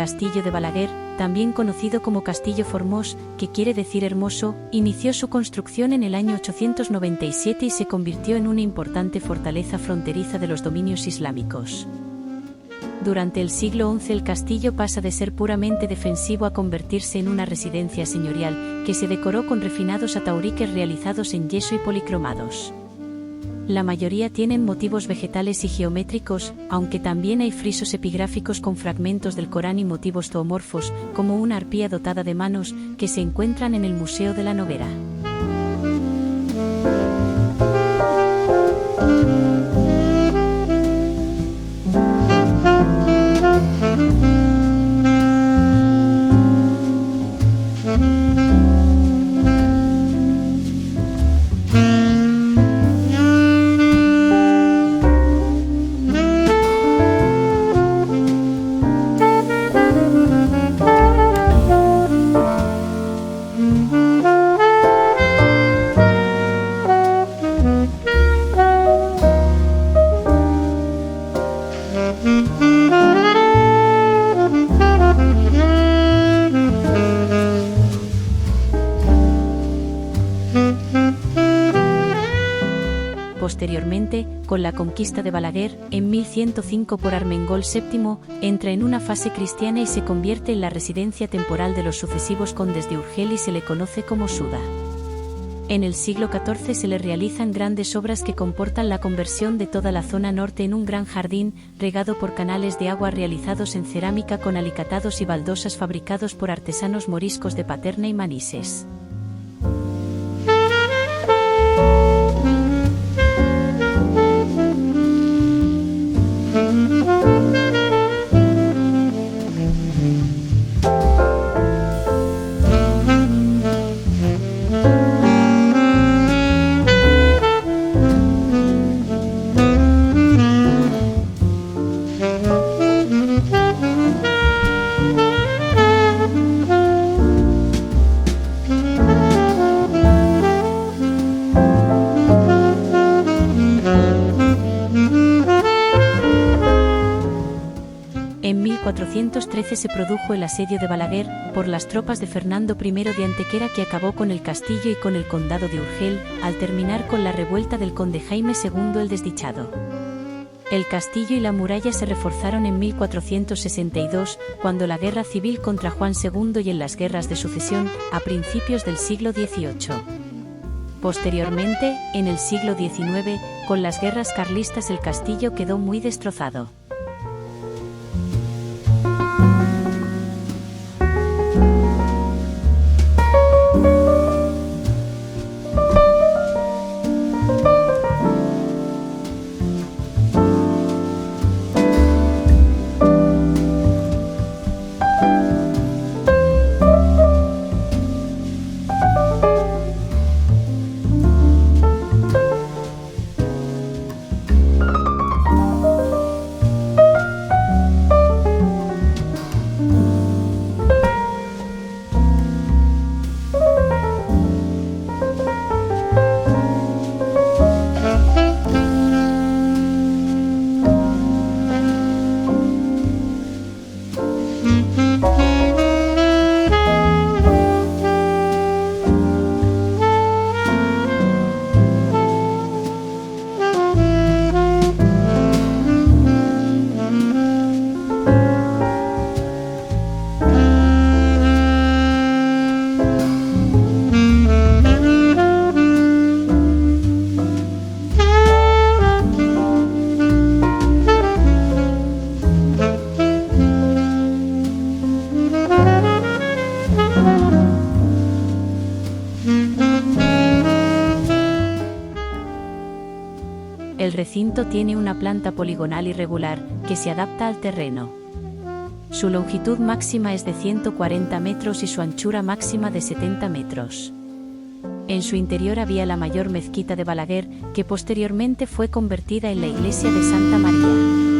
Castillo de Balaguer, también conocido como Castillo Formós, que quiere decir hermoso, inició su construcción en el año 897 y se convirtió en una importante fortaleza fronteriza de los dominios islámicos. Durante el siglo XI el castillo pasa de ser puramente defensivo a convertirse en una residencia señorial, que se decoró con refinados atauriques realizados en yeso y policromados. La mayoría tienen motivos vegetales y geométricos, aunque también hay frisos epigráficos con fragmentos del Corán y motivos zoomorfos, como una arpía dotada de manos, que se encuentran en el Museo de la Noguera. Posteriormente, con la conquista de Balaguer, en 1105 por Armengol VII, entra en una fase cristiana y se convierte en la residencia temporal de los sucesivos condes de Urgel y se le conoce como Suda. En el siglo XIV se le realizan grandes obras que comportan la conversión de toda la zona norte en un gran jardín, regado por canales de agua realizados en cerámica con alicatados y baldosas fabricados por artesanos moriscos de Paterna y Manises. En 1413 se produjo el asedio de Balaguer por las tropas de Fernando I de Antequera, que acabó con el castillo y con el condado de Urgel, al terminar con la revuelta del conde Jaime II el Desdichado. El castillo y la muralla se reforzaron en 1462, cuando la guerra civil contra Juan II y en las guerras de sucesión, a principios del siglo XVIII. Posteriormente, en el siglo XIX, con las guerras carlistas el castillo quedó muy destrozado. El recinto tiene una planta poligonal irregular, que se adapta al terreno. Su longitud máxima es de 140 metros y su anchura máxima de 70 metros. En su interior había la mayor mezquita de Balaguer, que posteriormente fue convertida en la iglesia de Santa María.